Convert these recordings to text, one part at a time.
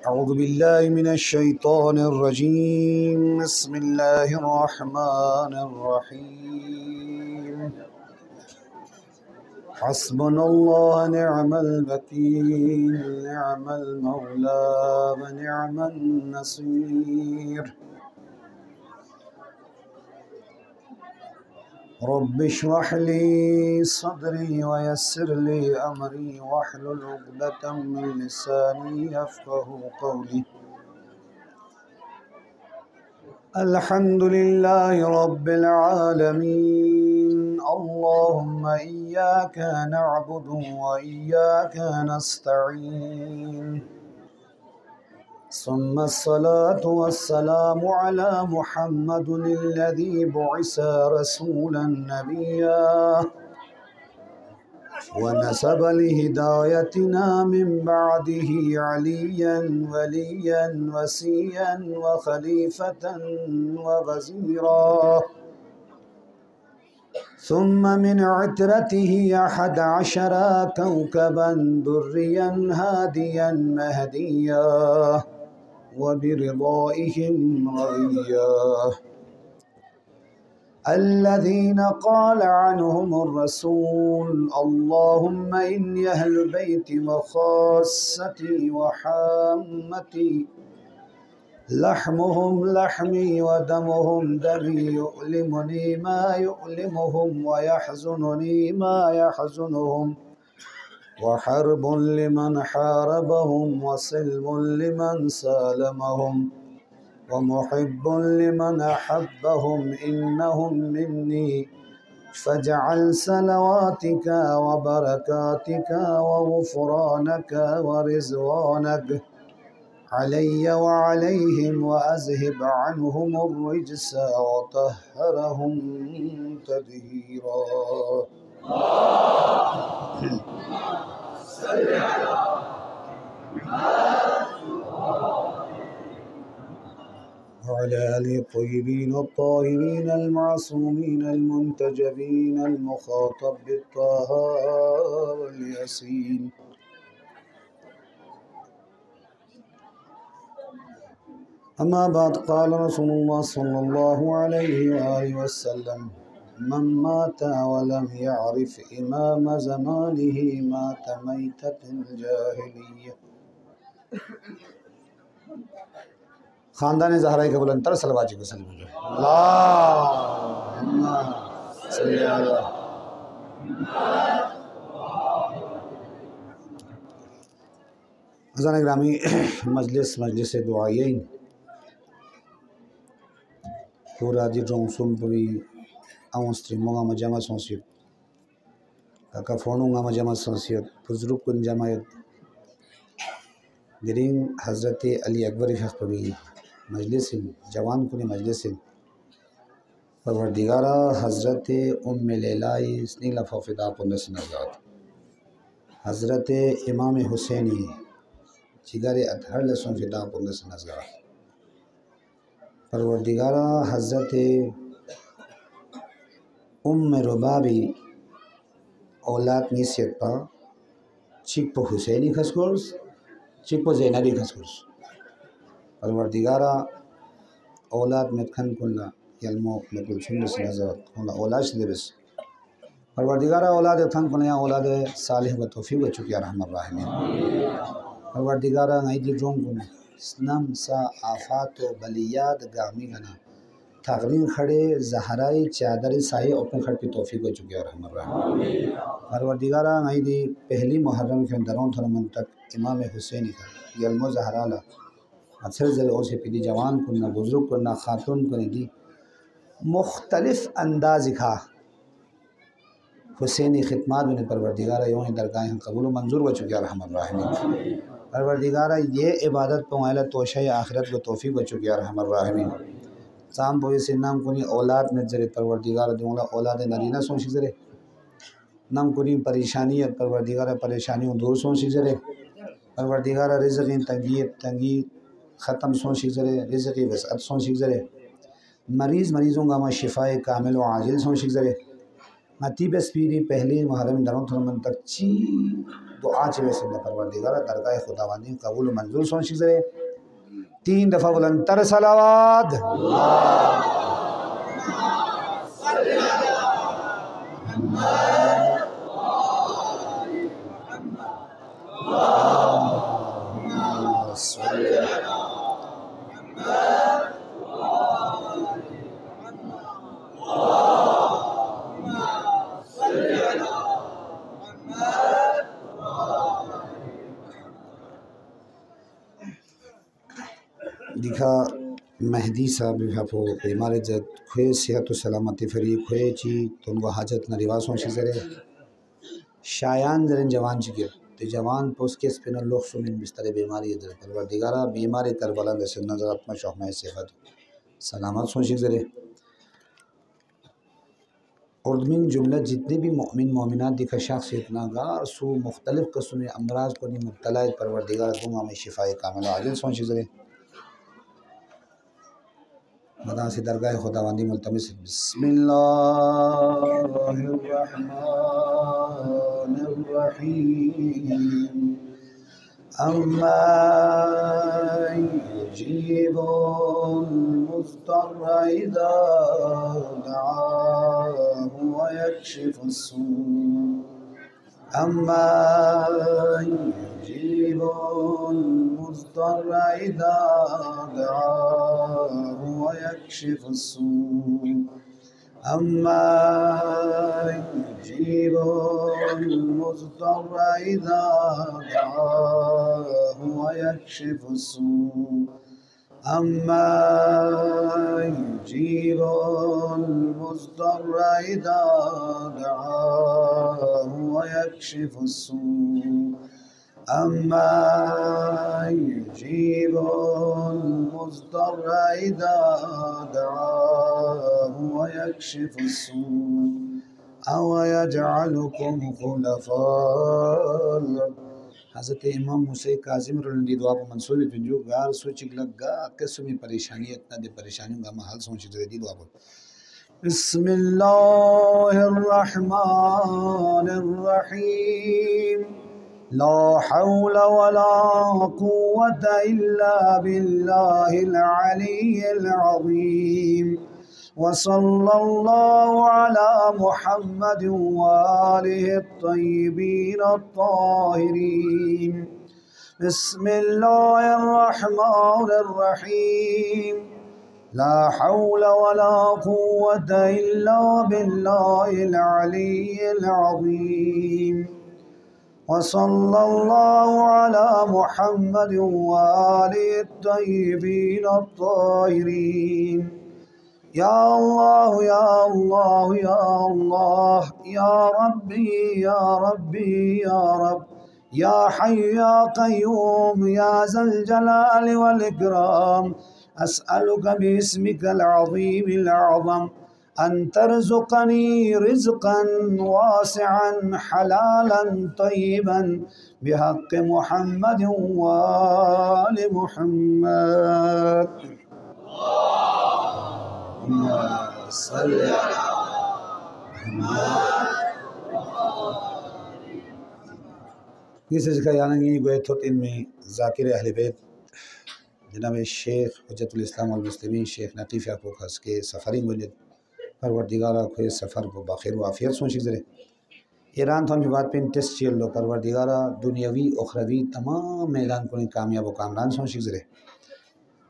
أعوذ بالله من الشيطان الرجيم بسم الله الرحمن الرحيم حسبنا الله نعم الوكيل نعم المولى ونعم النصير رب اشرح لي صدري ويسر لي أمري واحلل عقدة من لساني يفقه قولي الحمد لله رب العالمين اللهم إياك نعبد وإياك نستعين ثم الصلاة والسلام على محمد الذي بعث رسولا نبيا ونسب لهدايتنا من بعده عليا وليا وسيا وخليفة ووزيرا ثم من عترته 11 كوكبا دريا هاديا مهديا وبرضائهم رضيا الذين قال عنهم الرسول اللهم إني أهل بيتي وخاصتي وحامتي لحمهم لحمي ودمهم دمي يؤلمني ما يؤلمهم ويحزنني ما يحزنهم وحرب لمن حاربهم وسلم لمن سالمهم ومحب لمن أحبهم إنهم مني فاجعل صلواتك وبركاتك وغفرانك ورزوانك علي وعليهم وأذهب عنهم الرجس وطهرهم تطهيرا وعلى آل الطيبين الطاهرين المعصومين المنتجبين المخاطب بالطه والياسين أما بعد قال رسول الله صلى الله عليه وآله وسلم من مات ولم يعرف إمام زمانه مات ميتة الجاهلية خاندان زهرائی کے بلند تر سلواتی کو سلم اللہم صلی علی ازان اگرامی مجلس دعائین پورا دی رونسون پوری اونستری موغا مجامع سنسیت کاکا فونونگا مجامع سنسیت بزرگ کن جماعت درین حضرت علی اکبر شخص پوری مجلس جوان کنی مجلس پروردگارا حضرت ام لیلائی سنیل فوفدا پندس نزاد حضرت امام حسینی جگر اطہر لسن فدا پندس نزاد پروردگارا حضرت ام ربابی اولاد نیسیت پا چک پا حسینی خسکرس چک پا زینبی خسکرس پروردگارا اولاد متخن کلا یلمو لکل سنس نظر کلا اولاد شدرس پروردگارا اولاد تھن کلا یا اولاد صالح و توفیق و چکی رحم الرحمین پروردگارا غیدی جون کلا سنم سا آفات و بلیات گامی گنا تغرین کھڑے زہرائی چادر سائی اپن کھڑ کی توفیق و چکی رحم الرحمین پروردگارا غیدی پہلی محرم کے درون تھرمن تک امام حسینی کا یلمو زہرالا اکثر ذرے اور سے پیدی جوان کننا بزرگ کننا خاتون کنی دی مختلف انداز کھا حسینی خدمات میں پروردگارہ یوں ہی درگاہیں قبول و منظور و چکی رحم الرحمین پروردگارہ یہ عبادت پہ معیلہ توشہ آخرت و توفیق و چکی رحم الرحمین سام بوئی سے نام کنی اولاد میں ذرے پروردگارہ دونگا اولاد نرینہ سونشی ذرے نام کنی پریشانی پروردگارہ پریشانیوں دور سونشی ذرے پروردگارہ رزق تنگی ختم سونشی ذرے رزقی وسعت سونشی ذرے مریضوں کا شفاء کامل و عاجل سونشی ذرے Mati bespiri pehli Muharram dalam turun tak ci doa ci bersama Parwardigar dargah Khudawandi kabul manzur son shizre 3 दफा बुलंदतर सलावत दिखा मेहदी साहब दिखा पो बीमार जत खुए सेहत सलामती फरी खुए ची तो उनको हाजत न रिवासों से जरे शायान जरन जवान चिके तो जवान पोस के स्पिन लोग सुमिन बिस्तर बीमारी जरे परवरदिगारा बीमारी करबला से नजर आत्मा शौहमा सेहत सलामत सोची जरे और मिन जुमला जितने भी मोमिन मोमिनात दिखा शख्सियत नागार सो मुख्तलिफ कस्म अमराज को नहीं मुब्तला परवरदिगार दूंगा में शिफाए कामिला आजिल सोची जरे मदा से दरगाह खुदावंदी मुल्तमिस बिस्मिल्लाहिर्रहमानिर्रहीम अम्मा युजीबुल मुज़्तर्रा इज़ा दआहु व यक्शिफुस सू अम्मा युजीबुल मुज़्तर्रा इज़ा दआहु व यक्शिफुस सू अम्मा युजीबुल मुज़्तर्रा इज़ा दआहु व यक्शिफुस सू अम्मा युजीबुल मुज़्तर्रा इज़ा दआहु व यक्शिफुस सू अम्मा युजीबुल मुज़्तर्रा इज़ा दआहु व यक्शिफुस सू अव यजअलुकुम खुलफाअल हज़रत इमाम मूसा काज़िम रज़ी दुआ पर मंसूब पिंजो गार सोच लगा किस्म परेशानी इतना दे परेशानियों का महल सोच जल्दी दुआ पर बिस्मिल्लाहिर्रहमानिर्रहीम ला हौला वला कुव्वता इल्ला बिल्लाहिल अलिय्यिल अज़ीम वसल्लल्लाहु अला मुहम्मद व आलिहि अत्तय्यिबीन अत्ताहिरीन बिस्मिल्लाहिर्रहमानिर्रहीम ला हौला वला कुव्वता इल्ला बिल्लाहिल अलिय्यिल अज़ीम वसल्लल्लाहु अला मुहम्मद व आलिहि अत्तय्यिबीन अत्ताहिरीन या अल्लाह या अल्लाह या अल्लाह या रब्बी या रब्बी या रब या हय्य या क़य्यूम या ज़ल जलाल वल इकराम अस्अलुका बिस्मिकल अज़ीमिल अज़म अन तरज़ुक़नी रिज़क़न वासिअन हलालन तय्यिबन बिहक़्क़ि मुहम्मद व आलि मुहम्मद इसका यानी गोए तो तीन में ज़ाकिर अहले बैत जनाब शेख हुज्जतुल इस्लाम वल मुस्लिमीन शेख नकीफ़ याकूब खास के सफ़रिंग बुनियत परवरदिगारा खोए सफ़र को बाखिर व आफियत सोची जरे ईरान तो बात पे टेस्ट चल लो परवरदिगारा दुनियावी उखरवी तमाम मैदान को कामयाब व कामरान सोची जरे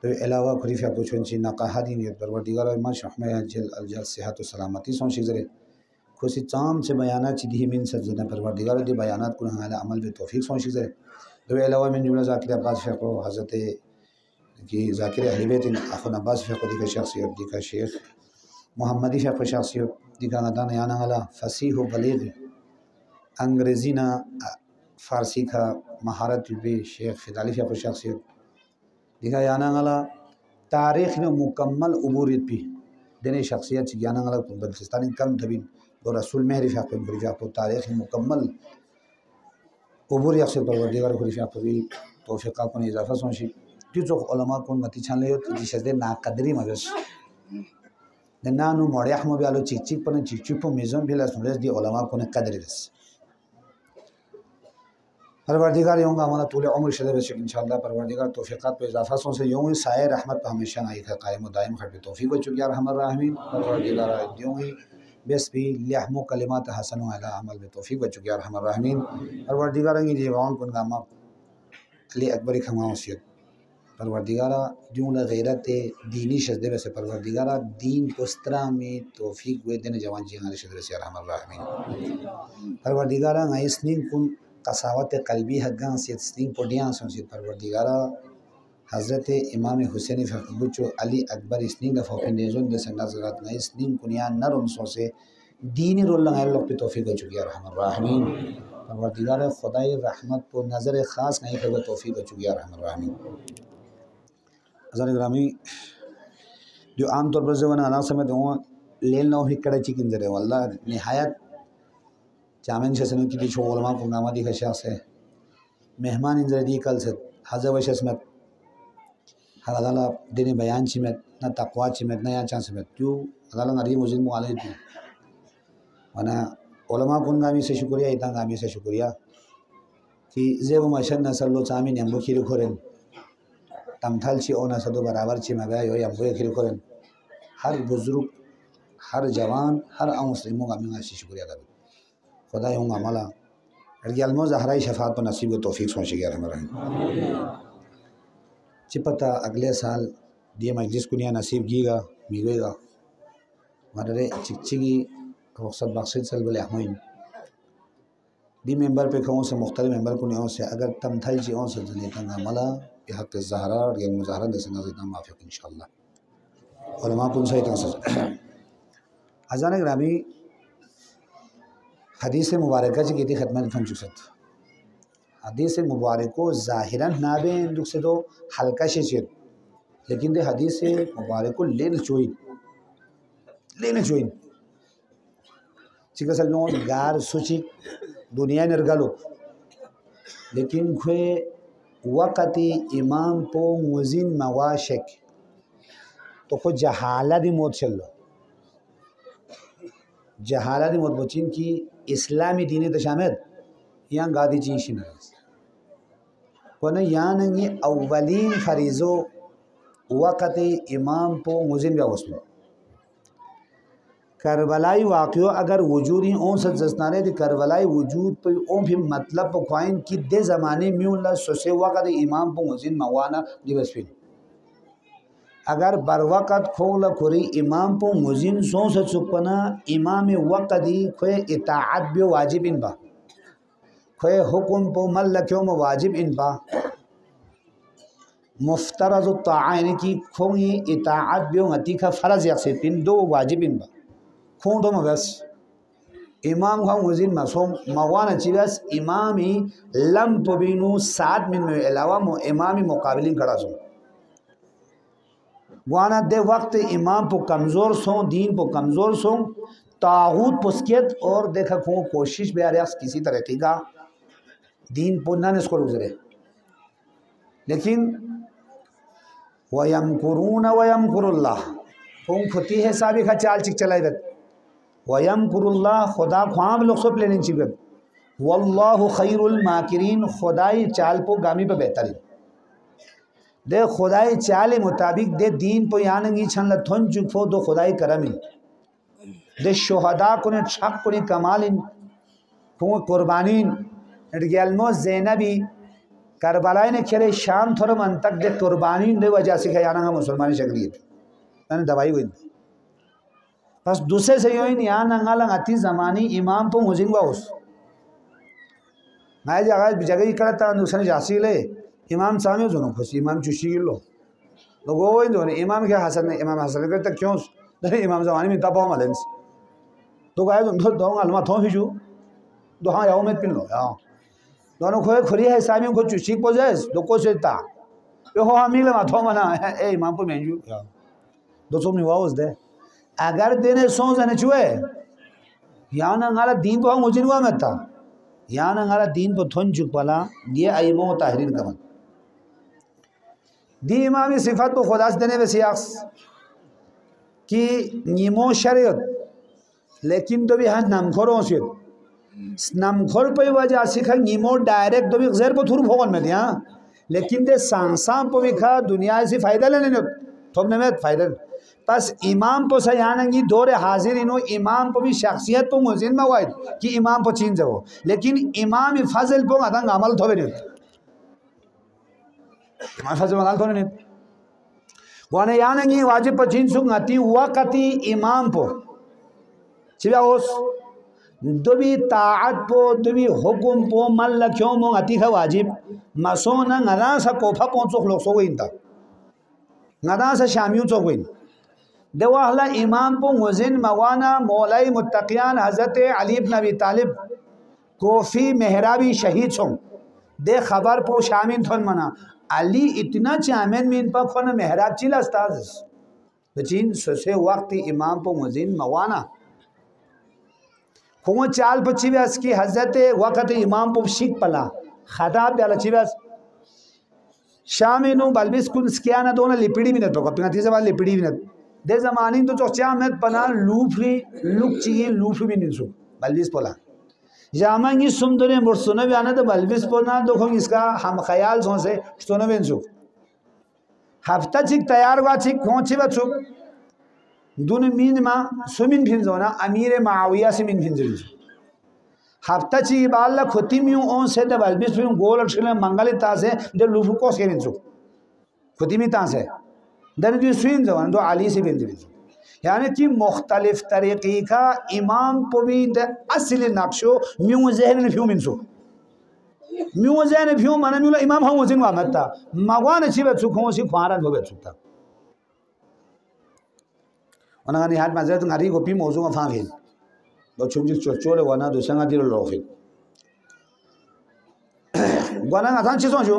तो अलावा खलीफा पूछन नकाहदी नियत परवरदिगारा मा शहमे अजल अलजल सेहत व सलामती सोची जरे खुशी चाम से बयाना चिदी मिन सजना परवरदिगारा दे बयानात को हाल अमल में तौफीक सोची जरे तो अलावा मिन जुमला ज़ाकिर अब्बास फ़को हज़रत कि ज़ाकिर अहले बैत अख़ुन अब्बास फ़को दी शख्सियत दी का शेख मोहम्मदी फ़को शख्सियत दी का गदान याना वाला फसीह व बलीग अंग्रेज़ी ना फ़ारसी का महारत भी शेख फ़िदाली फ़को शख्सियत दिखा याना वाला तारीख़ में मुकम्मल उबूरियत भी देने शख्सियत याना वाला बलूचिस्तान कम तबीन और रसूल महरी फ़को तारीख़ में मुकम्मल उबूरियत से परवरदिगार खलीफा भी तौफ़ीक़ को इजाफ़ा सोची जो उलमा को मती छान ले जिसदे नाकदरी मजस nanu mori ahmo bi alo chik chik pon chik chik po mizon bi las nules di ulama ko ne qadr des परवरदिगार योंगा हमारा तूले उम्र शदर से इंशाअल्लाह परवरदिगार तौफीक़ात पे इजाफा सों से यों साए रहमत पे हमेशा आई है कायम व दायम खट पे तौफीक व चुकिया रहमत राहमीन परवरदिगार यों ही बेस भी लिहमो कलिमात हसन अला अमल में तौफीक व चुकिया रहमत राहमीन परवरदिगार की जीवान कुन गामा अली अकबर खमाओसियत परवरदिगार जों ला गैरत दीनी शदर से परवरदिगार दीन पुस्तरा में तौफीक व दिन जवान जी हमारे शदर से रहमत राहमीन परवरदिगार गाइसनी कुन कसावत कल्बी हग्गा से स्टिंग पोडियां से परवरदिगारा हज़रत इमाम हुसैन फ़खबुचो अली अकबर स्निंग द फोफिन नेज़ों द संगज़रात न स्निंग कुनिया नरम सो से दीनी रोल लगाए लोग पे तौफीक हो चुकी है रहमान राहमीन परवरदिगारा खुदाई रहमत को नज़र ख़ास नहीं कर तौफीक हो चुकी है रहमान राहमीन अज़र ग्रामी जो आम तौर पर ज़बान अना समय तो लेल ना ही कड़ा चिकन जरे वल्ला निहायत चामें शसनों की दिशो उलमा को नामा दी खशास है मेहमान इंजरदी कल से हज़र वशस में हलाला दिन बयान चिमत न तकवा चिमत न या चांस में क्यों हलाला नरी मुजिद मुआले थी वना उलमा को गामी से शुक्रिया इतना गामी से शुक्रिया कि जेब मशन नसल लो चामी नेम्बो खीर खोरेन तमथल ची ओना सदो बराबर ची मगा यो यम्बो खीर खोरेन हर बुजुर्ग हर जवान हर मुस्लिमों गामी से शुक्रिया कर खुदा होंगे अमला अलमो ज़हराई शफात पर नसीब व तौफीक सोच गया हमारा चिपता अगले साल दिए मजलिस को निया नसीब गीगा मिलेगा मरे चिकचिगी रुखसत बख्शित सल बोले अहमीन दी मेंबर पे कहूँ से मुख्तलिफ मेंबर को निया से अगर तम थल जी से जने तंग अमला बेहक ज़हरा और ये मुज़ाहरा दे नज़र माफ़िक इंशाअल्लाह उलमा कुन सही तंग अजान ग्रामी हदीस मुबारक की थी खत्म फन चुसत हदीस मुबारक को ज़ाहिरन नाबे दुख से तो हल्का से चेत लेकिन दे हदीस मुबारक को लेने चोइन चिकसल में गार सुची दुनिया नरगलो लेकिन खुए वक़्ति इमाम पो मुजिन मवाशक तो को जहालत मौत चलो जहालत मौत बचिन की इस्लामी दीन तशामिल यहाँ गादी चीशी न वरना यहाँ नंगे अव्वलीन फरीज़ो वक़्त इमाम पो मुजिन का वस्म करबलाई वाक़ियो अगर वजूदी ओं से जस्नारे थी करबलाई वजूद पे ओं भी मतलब पख्वाइन कि दे ज़माने में उल्ला सोसे वक़्त इमाम पो मुजिन मवाना दिवसफिन अगर बर वक़्त खोल खुरी इमाम पो मुजिन सो से चुपना इमाम वक़्ती खोए इताअत भी वाजिब इन बा खोए हुक्म पो मल लक्यों में वाजिब इन बा मुफ्तरज़ ताआन की खोई इताअत भी गति का फ़र्ज़ यक्से पिन दो वाजिब इन बा खों दो मगस इमाम का मुजिन मसोम मवाना चिवस इमामी लम पबिनु 7 मिन में अलावा इमामी मुकाबिलिन खड़ा सो वाना दे वक्त इमाम पो कमज़ोर सो दीन पो कमज़ोर सो तागूत पुस्कियत और देखा को कोशिश बेरियास किसी तरीके का दीन पो न इसको गुजरे लेकिन वयमकुरून वयमकुरुल्लाह कौन खुती है साबिक का चाल चिक चलाई रत वयमकुरुल्लाह खुदा ख्वाब लोग सो प्लानिंग चिक वल्लाहु खैरुल माकिरीन खुदाई चाल पो गामी पे बेहतरीन दे खुदाई चाल मुताबिक दे दीन पो यानंगी छन लथन चुफो दो खुदाई करमी दे शोहदा कुने छक कुने कमालिन को कुर्बानीन इडगलमो ज़ैनबी करबलाई ने खेले शाम थोर मन तक दे कुर्बानीन दे वजह से याना मुसलमानी शक्लियत मैंने दवाई हुई बस दूसरे से योइन यहाँ नंगाला अति ज़मानी इमाम पो मुजिन वाउस मैं जगह करता दूसरे जासी ले इमाम सामने सुनो खुशी इमाम चुशी लो लोगों वो इमाम क्या हसन इमाम हसन करता क्यों नहीं इमाम ज़मानी में तब हम अलेंस तो गाय तुम दो अलमा थो फिजू दो हाँ याओ में पिन लो याओ दोनों खोए खुली है सामने को चुशी पोजेस दो को सेता यो हो हम मिले माथो मना ए इमाम को मेंजू दो सो निवाउस दे अगर देने सो जने चुए या ना गाला दीन को मुजिन हुआ मत या ना गाला दीन को थन चुक पला ये अइमो ताहरीन कमन दी इमामी सिफत को खुदा से देने वे सियास कि नीमो शरीयत लेकिन तो भी हाँ नमखोरों से नमखोर पे वजह से खा नीमो डायरेक्ट तो भी गैर पर थुर भोगन में दिया लेकिन दे सांसां पर भी खा दुनिया से फ़ायदा लेने नहीं थोपने में फ़ायदा बस इमाम पर सयानंगी दौरे हाजिर इनो इमाम पर भी शख्सियत पर मुजिन में वाइद कि इमाम पर चीन जाओ लेकिन इमाम फजल पर आधा अमल थोबे नहीं इमाम फजल अमल थोबे नहीं वाने यानंगी वाजिब पर चीन सुंग आती वक़्ती इमाम पर चिया उस दबी ताअत पो दबी हुकुम पो मन लक्ष्यों मों आती है वाजिब मसोना ngada सा कोफा पहुंचो लोग सो गइन ता ngada सा शामियों चो गइन देवाहला इमाम पो मुजिन मवाना मौलाई मुत्तकियान हजरत अली इब्न अबी तालिब कोफी मेहराबी शहीद सों दे खबर पो शामिन थन मना अली इतना चामेन मीन पर खोना मेहराब चिला अस्ताज बचिन से वक्त इमाम पो मुजिन मवाना को चाल पची व्यास की हजरत वक़्त इमाम पो शिक पला खदाब प्याला चिव्यास शामिनो बलबिस कुन स्कियाना दोना लिपिडी मिनट पको पिंगाती जमा लिपिडी मिनट दे जमानी तो चोचा में पना लूफरी लुक चाहिए लूफरी भी नहीं सो बलबिस पोला जामांगी सुमदने मुर्सुना भी आना तो बलबिस पोना दो खोंग इसका हम ख्याल सों से सुना भी नहीं सो हफ्ता चिक तैयार हुआ चिक पहुंचे बच्चों दून मीन मा सुमिन फिंजोना अमीर माविया से मिन फिंजो हफ्ता ची बाल्ला खुती मियों ओन से द बलबिस फिर गोल अक्षर मंगल तासे द लुफु को से फिंजो खुती मी तासे दन जो सुइन जवान दो अली से फिंजो यानी कि मुख्तलिफ तरीक़े का इमाम को भी द असली नक्शो मियों जहन में फिर मिनसो मियों जहन फिर माना मियों इमाम हम वजिन वामता मगवान अच्छी बात सुखों से ख्वारन हो बेचुता उन्होंने हाथ में जैसे तुम्हारी गोपी मौजूद में फांगे बहुत चुम्बी चोचोले वाना दूसरा दिल लोगे वाना आसान चीज़ों जो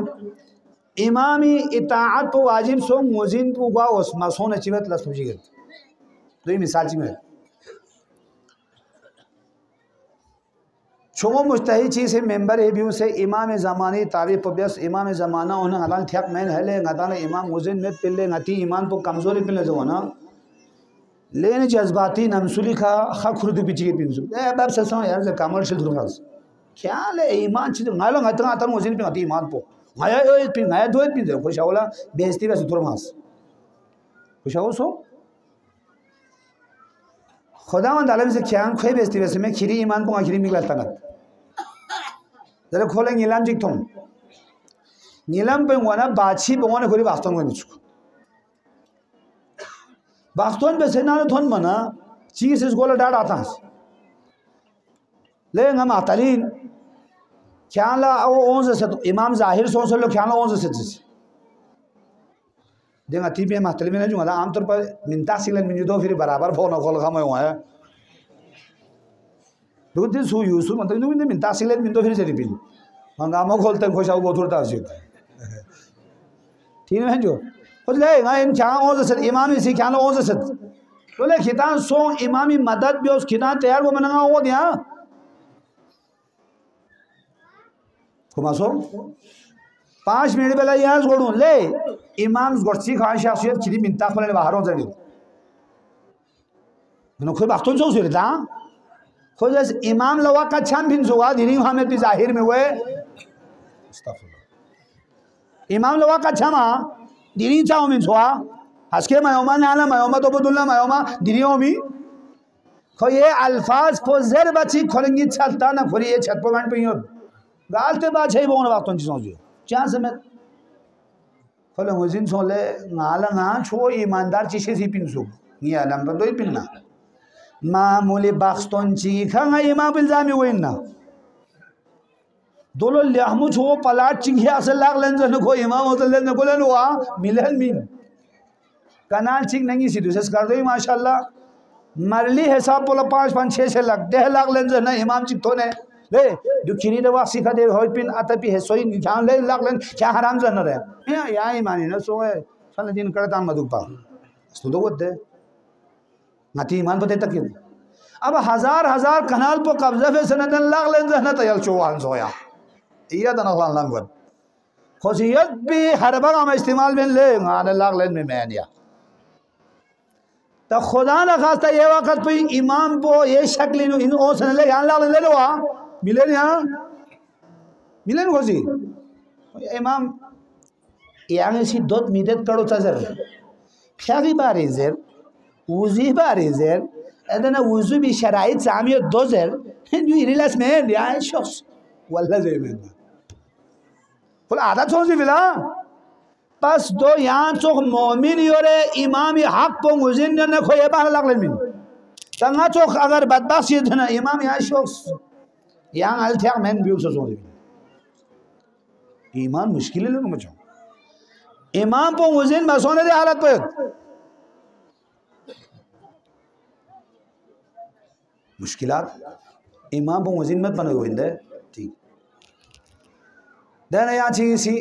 इमामी इताअत को वाजिब सो मुजिन को गा उस मसोन अचीवत लस मुझे गए तो ये मिसाल चीज़ में चुम्बो मुस्तही चीज़ है मेंबर है भी उसे इमाम ज़मानी तारीफ़ पब्यस इमाम ज़माना उन्हें अदाल ठेक मैन है ले अदाल इमाम मुजिन में पिल्ले नती इमाम को कमज़ोरी पिल्ले जो ना लेने जज्बाती नमसुली का खा खुर्द पीछे के पिंसु ए बाप ससा यार जे कमर्शियल दुर्गास क्या ले ईमान चीज मालो ngata ngata मुजिन पे ngati ईमान पो ngaya ए पिन ngaya दो पिन दे खुश होला बेइज्जती बस दुर्मास खुश हो सो खुदावंद आलम से क्या खोई बेइज्जती बस मैं खिरी ईमान पो खिरी मिगला तंगत जरा खोले नीलम जिक तुम नीलम पे वना बाछी बंगने खोली वास्तव में नुचको बास्तोन पे से ना थोन मना चीज इस गोला डाट आता है ले हम आतलीन क्या ला वो ओंज़ से इमाम ज़ाहिर सोच लो क्या ला ओंज़ से देंगा तीन में आतली में नहीं जुआ आमतौर पर मिंता सिलन मिन्यू दो फिर बराबर फोन खोल खाम हुआ है दो दिन सु यूसु मतलब दो दिन मिंता सिलन मिन्तो फिर चली पिल हंगामा खोलते हैं खुश आओ बहुत थोड़ा सी ठीक है जो ले इन क्या ओज़ से इमाम इसी क्या ओज़ से बोले खितान सो इमामी मदद भी उस खितान तैयार वो मनांगा वो दिया कुमासो 5 मिनट पहले यहाँ जोड़ूं ले इमाम गोर्ची खान शासियत खिरी मिंता खोलने बाहर हो जाएगी मैंने खुद बातों से उसे रहता खुद जैसे इमाम लवा का छान भी जुआ धीरे हमें भी जाहिर में हुए इमाम लवा का छमा दिरी चाहो मिन सोआ हस्के मायोमा नाला मायोमा तो बदुल्ला मायोमा दिरियों भी खो ये अल्फाज पोज़र बची खोलेंगी छत्ता ना खोली ये छत पर गंड पे यूँ गालते बात है बोलने बातों चीज़ों जो क्या समय खोले मुझे सोले नाला ना छो ईमानदार चीज़ें सी पिंसु ये आलम पर दो ही पिन्ना मामूली बास्तों चीखा ना इमाम बिल्जामी हुए ना दोलो लियामु छो पलाट चिंगिया से लाग लेंज न को इमाम होते लेंज को लेन हुआ मिलन मीन कनाल चिंग नहीं सी दूसरे कर दो माशाल्लाह मरली हिसाब बोला 5-5-6 लाख 10 लाख लेंज न इमाम चिंग तो ने ले दुखिनी दवा सिखा दे होय पिन अतपी है सोई जान ले लाख लेंज क्या हराम जन रहे या ईमानी न सो है साले दिन करता मधुपा तो दो दे नाती ईमान पते तक अब हजार कनाल पर कब्जा पे सनदन लाख लेंज न तयल चोवान सोया iya dan Allah langgar khosiyat bi harbang am istimal ben le ngane lag len में मैन या तो खुदा न खास्ता ये वक्त पे इमाम को ये शक्ल इन ओसन ले यहाँ लाल ले लो मिले यहाँ मिले न खोजी इमाम yang si dot midet karo tazer khari barizer uzi barizer adana uzu bi sharait sami dozer du irilas men ya shakhs walla zemen kul adat sozi bila pas do yan chok mu'min yore imam haq po muzin na khoye ba laglen min tanga chok agar badbakhsh yedna imam ya shakhs yang al thak men bi uso sozi iman mushkil le no macho इमाम को मुजिन मसोने दे हालत पे मुश्किलात इमाम को मुजिन मत बनो गोविंद ठीक देना यहाँ चीज़ सी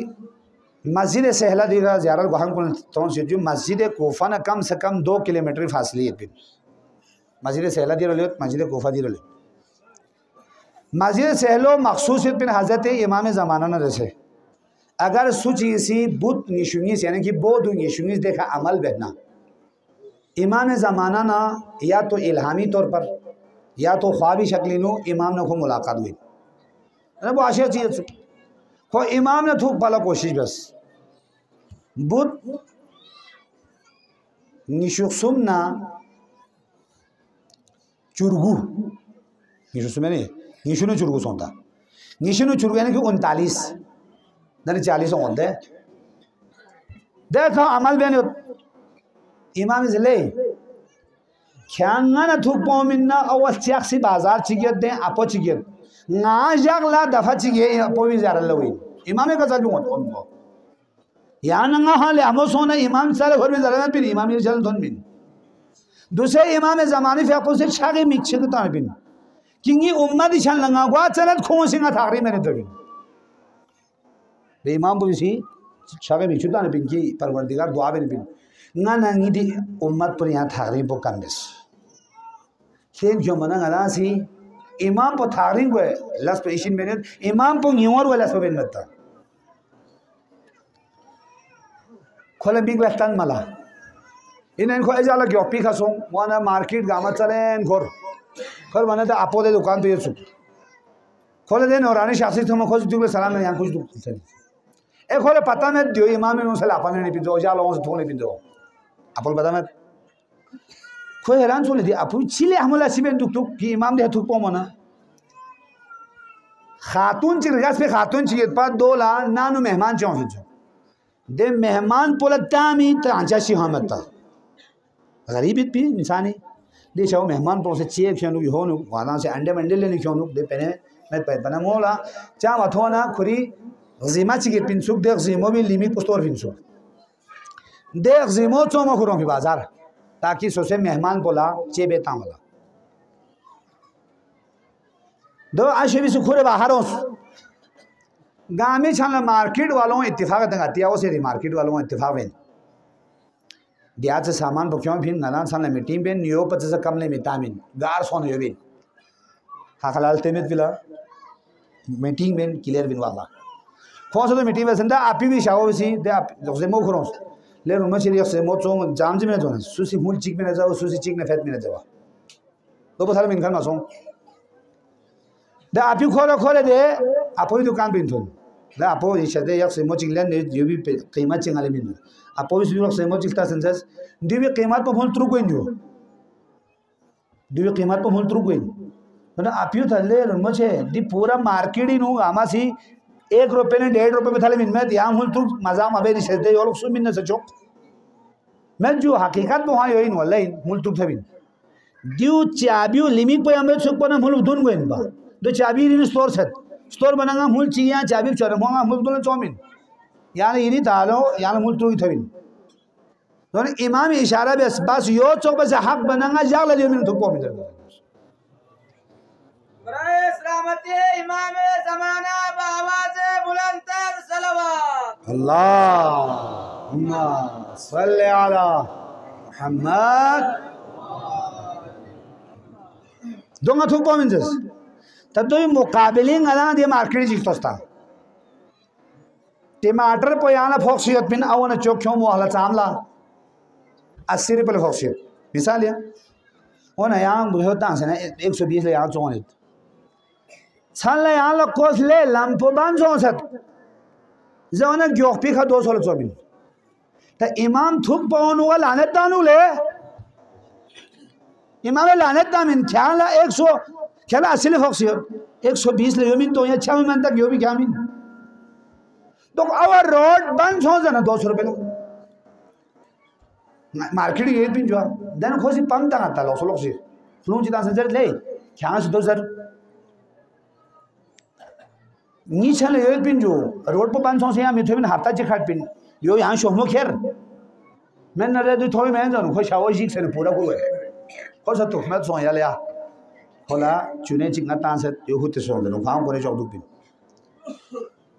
मस्जिद सहला दिखा ज़्यादा गहन को तो जो मस्जिद कोफा ना कम से कम 2 किलोमीटर फासले है फिर मस्जिद सहला दिया ले मस्जिद कोफा दिया ले मस्जिद सहलो मखसूस फिर हज़रत इमाम ज़माना न रसे अगर सुच इसी बुत निशुंगीस यानी कि बोध निशुंगीस देखा अमल बहना इमाम ज़माना ना या तो इल्हामी तौर पर या तो ख्वाबी शक्ली नो इमाम ने को मुलाकात हुई ना वो आशा चीज़ को इमाम ने थूक पाला कोशिश बस बुत निशुक्सुम ना चुरगु निशुक्सुम नहीं निशुनु चुरगु सोंता निशुनु चुरगु यानी कि 39 नहीं 40 होते देखो अमल बेन इमाम ज़िले ख्यांगा न थुक पोमिन्ना अवल चैक्सी बाजार चिकियत दें आपो चिकियत ना जागला दफा चिकिये आपो भी ज़्यादा लोगी इमाम का साथ भी होता उनको यहाँ नंगा हाले हमो सोना इमाम सारे घर में ज़्यादा पिन इमाम ये चलन धन पिन दूसरे इमाम ज़माने से आपो से छागे मिक्स के तान पिन किंगी उम्मत इशान लंगा गुआ चलन खों सिंगा थाकरी मैंने तो pin the imam polisi chaga mi chuta na pinki parwardigar dua be pin nga na ngi di ummat pur ya thagri bo kandes khen jo mana ngara si imam po thagri go las patient minute imam po ngior go las ben mata khola big lastan mala inen ko ajala gyopi khasong wana market gama chalen gor khor bana ta apode dukan pe su खोले दे नौरानी शास्त्री तुम खोज तुम सलाम नहीं कुछ दुख एक खोले पता में दियो इमाम में उनसे लापा नहीं पिंदो जा लोगों से थोड़े पिंदो अपन पता में कोई हैरान सुन ली अपन चिले हमला सिबेन दुख दुख कि इमाम दे थुक पोमना खातून चिरगास पे खातून चिगे पास 2 ला नानु मेहमान चाहो जो दे मेहमान पोलतामी तांचा शिहामत था गरीब भी इंसानी दे चाहो मेहमान पोल से चेक खनु होनु वाला से अंडे मंडे लेने खनु दे पहने मैं पहना मोला चाह मथोना खुरी ज़िमा चिके पिंसुक देख ज़िमो भी लिमिट पुस्तौर पिंसुक देख ज़िमो चोमो खुरों भी बाजार ताकि सोचे मेहमान बोला चे बेता वाला दो आशे भी सुखुरे बाहर हो गामी छान मार्केट वालों इत्तेफाक दंगाती आओ से मार्केट वालों इत्तेफाक बेन दिया से सामान बुक्यों भी नना छान मीटिंग बेन नियो पच्चीस कम ले मितामिन गार सोन यो बेन हाकलाल तेमित विला मीटिंग बेन क्लियर बिन वाला कौन सा तो मीटिंग में संदा आप भी शाओ भी सी दे आप जैसे मो खरों ले रूम में चलिए से मो चों जाम जी में जो है सुसी मूल चिक में न जाओ सुसी चिक ने फैट में न जाओ तो बता रहे मिनखान मासूम दे आप ही खोले दे आप ही दुकान बिन थोन दे आप ही शायद याक से मो चिक लेन जो भी कीमत चिंगाले बिन आप ही सुबह से मो चिकता सेंसस दिव्य कीमत पर मूल ट्रुक नहीं हो दिव्य कीमत पर मूल ट्रुक नहीं तो आप ही थले रूम से दी पूरा मार्केट ही नो आमासी 1 रुपये ने 1.5 रुपये में थाले मिन में यहाँ मूल ट्रुक मजाम अबे नहीं चलते ये लोग सुमिन न सचो मैं जो हकीकत में वहाँ योई नॉले मूल ट्रुक थबिन दियो चाबियो लिमिट पे हमें सुख पना मूल उधन गए इनबा दो चाबी इन स्टोर बनाना मूल चिया चाबी चोर मोंगा मूल दोनों चौमिन यानी इन्हीं तालो यानी मूल ट्रुक थबिन तो इमाम इशारा बस यो चौक बस हक बनाना जाग लगे मिन थुको मिल इमाम ज़माना बावाज़ बुलंदतर सलवात अल्लाहुम्मा सल्ली अला मुहम्मद दोंगा थुक पोमिंजस तब तो मुकाबलिंग अला दे मार्केट जितोस्ता टमाटर पोयाना फोक्सियत पिन अवन चोक्यों मोहला चामला 80 रुपये फोक्सियत मिसाल या वो ना यहाँ बुझो तांसे ना 120 ले यहाँ चौंत छान ले यहाँ लोग कोस ले लंपो बांध चौंसत ज़ोने ग्योपी का 200 चौबिन तो इमाम थुक पाउन हुआ लाने तानू ले इमाम लाने तामिन ख्याल ला 100 ख्याल असली फोक्स 120 ले योमिन तो ये 6 मिनट तक योमी क्या मिन तो अवर रोड बंद हो जाना 200 रुपए लो मार्केट ये पिन जो देन खोसी पंप ता आता लो सोलो से फ्लून जिता से जर ले क्या से 200 नीचे ले ये पिन जो रोड पर 500 से यहाँ मिथो बिन हफ्ता जे खाट पिन यो यहाँ शोमो खेर मैं न रे दो थोड़ी मैं जानू खोई शावो जी से पूरा को है खोई सब तो मैं सो या ले आ खोला चुने चिकना तान से यो होते सो दे नो काम करे चौदह पिन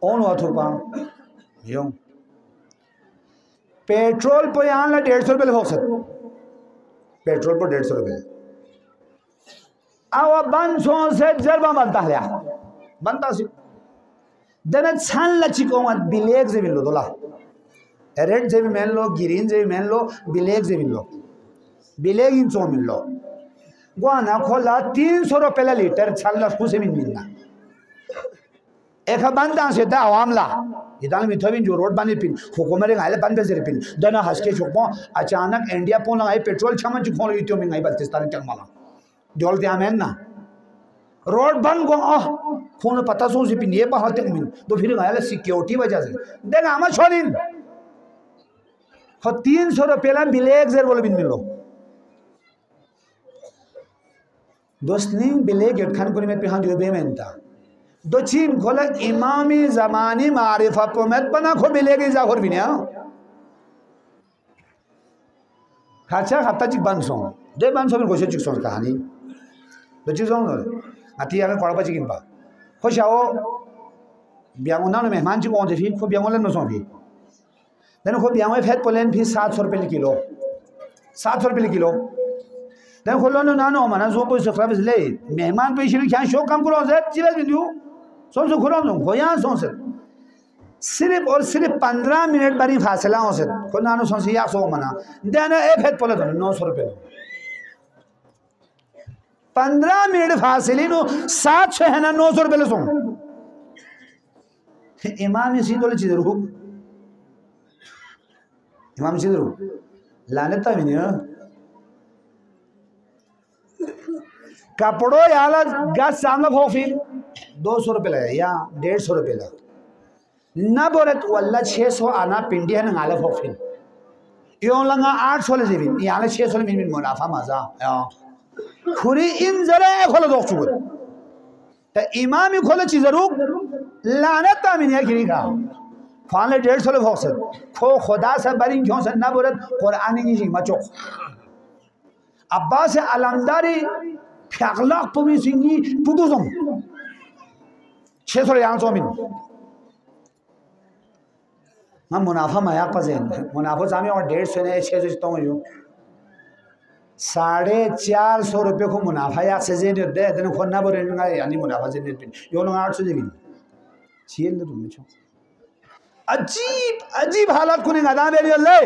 ओन हुआ थोपा यो पेट्रोल पर यहाँ ला 150 रुपये हो सकते पेट्रोल पर 150 रुपये अब बंसों से जरबा बनता है बनता सी देने छान लची को मत बिलेग से मिल लो दोला रेड से भी मिल लो ग्रीन से भी मिल लो बिलेग से मिल लो बिलेग इन सो मिल लो गुआना खोला 300 रुपये लीटर छान लस्कू से भी मिलना एक बंदा से दा आवामला इधर में थोड़ी जो रोड बनी पिन हुकूमत गायले बंद पे जरी पिन देना हंसके चुपो अचानक इंडिया पो लगाई पेट्रोल छमन चुप खोल इतो में गाई बल्तिस्तान चल माला जोल दिया मैं ना रोड बंद गो फोन पता सो से पिन ये बहुत मिन तो फिर गायले सिक्योरिटी वजह से देना हम छोड़िन हो 300 रुपये ला बिलेग जर बोले बिन मिलो दोस्त नहीं बिलेग खान को में पे हां जो बेमेंता दो चीम खोला इमामी ज़मानी मारिफा पोमेत बना खो मिलेगी जाखोर बिनिया खाचा खाता चिक बंसों दे बंसों में कोशिश चिक सोच कहानी दो चीज़ होंगे आती है अगर कोड़ा चिकिन पा खुश आओ बियांगों ना मेहमान चिक ओंजे फिर खो बियांगों लेने सों फिर देने खो बियांगों फेट पोलेन फिर 700 रुपये किलो 700 रुपये किलो देने खो लो ना नो मना जो कोई सफर ले मेहमान पे इश्यू क्या शो कम करो ज़ेब जीवन बिंदु सोच खुला नो खोया सोच सिर्फ और सिर्फ 15 मिनट बारी फासला हो से को नानो सोच या सो मना देना एक हेड पोले तो 900 रुपये 15 मिनट फासले नो 700 है ना 900 रुपये सो इमाम इसी तो ले चीज़ रुक इमाम चीज़ रुक लाने ता भी नहीं कपड़ों याला गैस सामने हो फिर 200 रुपये लगा या 150 रुपये लगा ना बोले तो अल्लाह 600 आना पिंडी है ना हो फिर यो लगा 800 ले जीविन याला 600 ले मिन मुनाफा मजा या खुरी इन जरा खोलो दो चुगल तो इमाम ही खोलो चीज़ रुक लाने ता मिन या किरी का फाले 150 ले हो सक खो खुदा से बरी क्यों से ना बोले कुरान की मचो अब्बास अलमदारी फ्यागलाक पवी सिंगी पुदुसम 600 yang zomin हम मुनाफा माया पजेन मुनाफा सामी और 150 ने 600 तो यो 450 रुपये को मुनाफा या से जे दे देन को ना बोरे ना यानी मुनाफा जे ने पिन यो नो 800 जे बिन छील दे में छो अजीब अजीब हालत को ने गदा बेली अल्लाह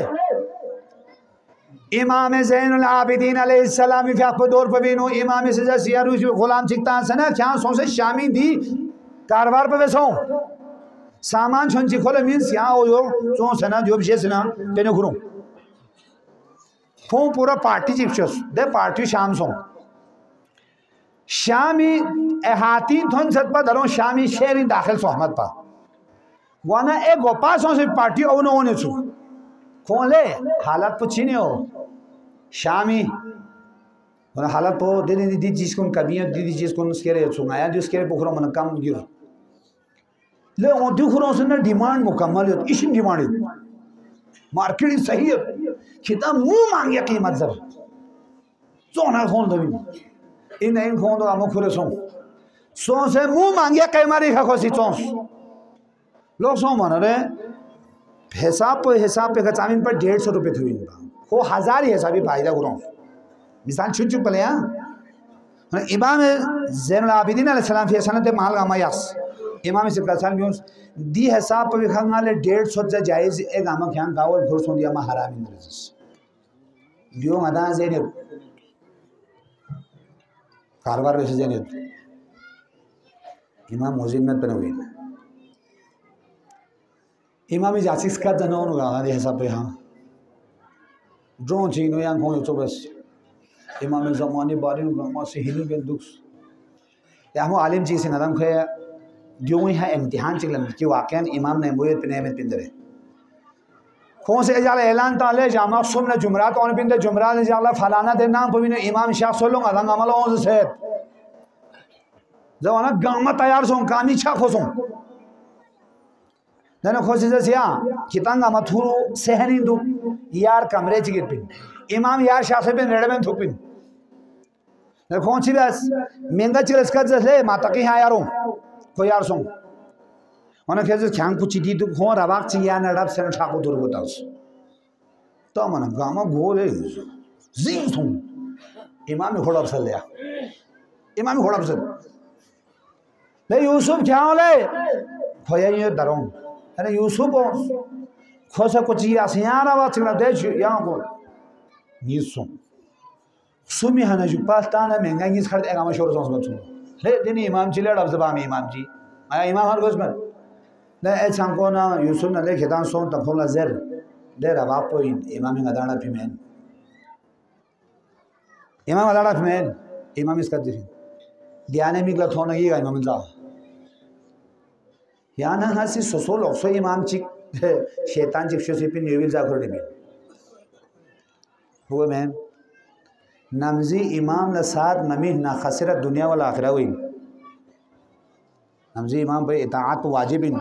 इमाम ज़ैनुल आबिदीन अलैहिस्सलाम फ़ियाक़ दौर पर बिनो इमाम सजा सियारू गुलाम चिकता सना क्या सोसे शामी दी कारवार पे वैसो सामान छोंची खोले मीन्स यहाँ हो यो सो सना जो भी सना पेने घुरूं फो पूरा पार्टी चिप्स दे पार्टी शाम सो शामी एहाती थोन सत पा दरों शामी शेरी दाखिल सोहमत पा वाना एक गोपा सो से पार्टी ओनो ओने छु खोले हालत पुछी नहीं हो शामी वाना हालत पो दे दी जिसको कभी दी जिसको स्केरे सुनाया जो स्केरे पोखरो मन काम गिर ले ओ दुखरो से डिमांड मुकम्मल है इस डिमांड मार्केट सही है खिता मुंह मांगे कीमत जब सोना फोन दबी इन इन फोन तो हम खुरे सो से मुंह मांगे कई मारी खा खोसी चोंस लोग सो मन रे हिसाब पे कचामिन पर 150 रुपये थी वो 1000 ही हिसाबी फायदा करो मिसाल छुट चुप पले इमाम ज़ैनुल आबिदीन अलैहिस्सलाम फी सनत माल गामा यास इमाम से कसान में दी हिसाब पे खांगा ले 150 जा जायज एक आमा ख्यान गावल फुरसों दिया मा हराम इंद्रस Diyo ngadan Zeynep कारवार वैसे Zeynep Imam Muzin में पनोगे Imam जासिस का जनों नुगा दे हिसाब पे हाँ drone Chino yang kong itu bes Imam zamani bari नुगा masih hidup bendux ya हम आलिम चीज़ से नरम खे जो ही है इम्तिहान चिकलम कि वाकई इमाम ने मुझे पिने में पिंदरे कौन से जाले ऐलान ताले जामा सुमने जुमरात और पिंदे जुमरात जाला फलाना दे नाम पविने इमाम शाह सोलों अदंग अमल ओंस से जब अना गामा तैयार सों कामी छा खोसों नैनो खोसी से सिया कितांग अमा थूरो सहनी दो यार कमरे चिकित पिन इमाम यार शाह से पिन रेड में थुपिन नैनो कौन सी बस मेंगा चिकल स्कट जैसे माता की हाँ यारों को यार सों mana keze kyang ku chidi du khon rabak chi ya na rab sen thaku dur botas to mana gama gole zing thum imam hodab sal ya imam hodab sal le yusuf kya le khoya ye darong ana yusuf khosa ko chi ya siara wa chila de ya ko nisum sumi hana ju pastana menga ngis khard egama shor sons batun le deni imam chi le rab zabami imam ji aya imam har gosman ना ऐसा को ना यूसुफ ना लेके दान सोन तक होला ज़र ले रवा पोइन इमाम गदाना फिमेन इमाम गदाना फिमेन इमाम इसका दिफिन दियाने मिगला थोना की का इमाम जा यहाँ ना हंसी सोसोल ऑक्सो इमाम चिक शैतान चिक शोसिपिन न्यूविल जा करो निबिन हुए मैन नमज़ी इमाम लसाद ममीन ना खसरा दुनिया वाला आखिरा हुई नमज़ी इमाम पे इताअत वाजिबिन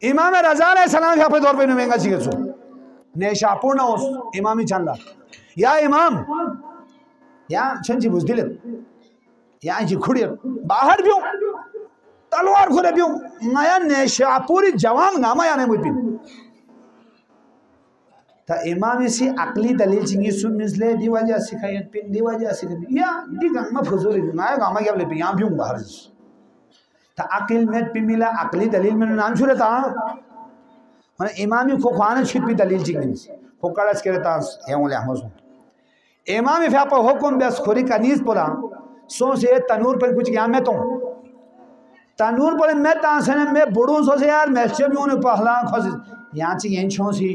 इमाम रज़ा अलैहिस्सलाम के अपने दौर पे नुमेंगा चीज़ सो नेशापुर ना उस इमामी चंदा या इमाम या चंची बुज़दिले या इंची खुड़ी बाहर भी तलवार खुले भी माया नेशापुरी जवान नामा या नहीं मुझे ता इमाम इसी अकली दलील चिंगी सुन मिसले दीवाजा सिखायत पिन दीवाजा सिखायत या दिगांग फजूली माया गामा क्या बोले पियाँ भी बाहर अकिल में पिमिला अकली दलील में नाम छुरे था माने इमामी को खाने छिप भी दलील चिकन को कलस करे ता है ओले हमसो इमामी फ्यापा हुकुम बस खोरी कनीज पोला सो से तनूर पर कुछ ज्ञान में तो तनूर पर मैं तासने में बुड़ूं सो से यार मैच में उन्हें पहला खोज यहां ची यं छो सी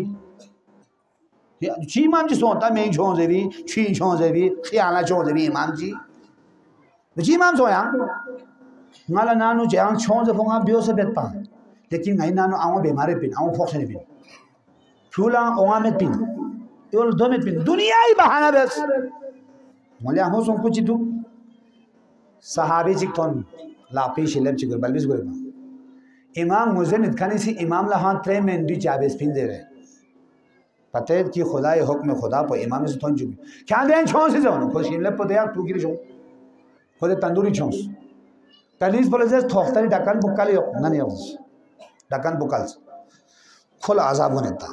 ची इमाम जी सोता मैं छो से भी छी छो से भी खियाला छो से भी इमाम जी इमाम सो या ngala nanu jang chong je phong abio se bet pa lekin ngai nanu awo bemare pin awo foxene pin phula onga met pin yol do met pin dunia hi bahana bes mole amo son kuchi du sahabi jik ton la pe shilem chigor balbis gore imam muzin khani si imam la han tre men du jabes pin de rahe pate ki khuda ye hukm khuda po imam se ton ju kya den chong se jo ko shimle po de tu giri jo ko de tanduri chong तलीस बोले जैसे थोकतारी डकान बुकाली ना नहीं होगा डकान बुकाल खोल आज़ाब होने था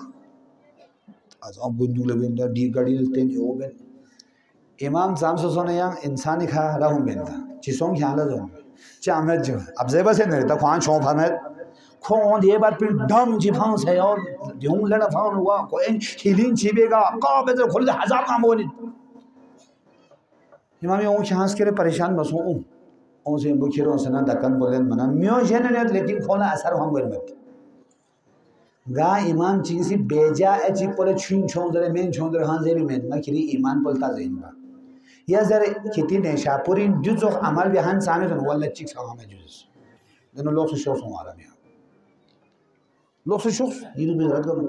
आज़ाब गुंजू ले बिंदा D गाड़ी ले तेन यो बिन इमाम जाम सोचने yang इंसानी खा रहूं बिंदा चिसों क्या लगा जो चामर जो अब ज़ेबा से नहीं था खान शौं फाने खान ये बार फिर डम जिफां से और यूं लड़ा फान हुआ कोई हिलिंग छिपेगा काब इधर खोल दे हजार काम होने इमाम यूं चांस के लिए परेशान बसों ओसे बुखिरों से ना दक्कन बोलें मना म्यों जेने लेकिन खोला असर हम गए मत गा इमाम चीज़ बेजा ऐसी बोले छीन छोंदरे मेन छोंदरे हाँ जेरी में मखरी ईमान बोलता जेन बा या जरे कितनी नेशापुरी जुज़ो अमल बिहान सामे तो वाले चिक सामा में जुज़ दोनों लोग से शोक सुनारा में लोग से शोक ये तो बिजरा करो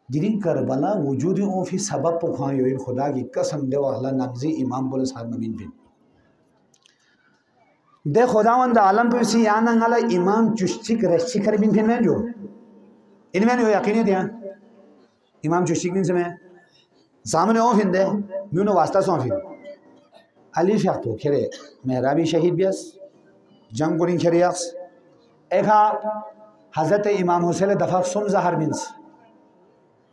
जिरिंग करबला वजूदी ओफी सबब पुखान योई खुदा की कसम दे वाला नब्ज़ी इमाम बोले साल ममीन बिन दे खुदावंद आलम पे सी याना ngala इमाम चुश्तिक रशिकर बिन फिन में जो इनमें यो यकीन दिया इमाम चुश्तिक बिन से में सामने ओ फिन दे म्यूनो वास्ता सो फिन अली शख्तो खेरे मेहराबी शहीद बियस जंग गुरिन खेरियस एका हजरत इमाम हुसैन दफा सुन जहर बिन्स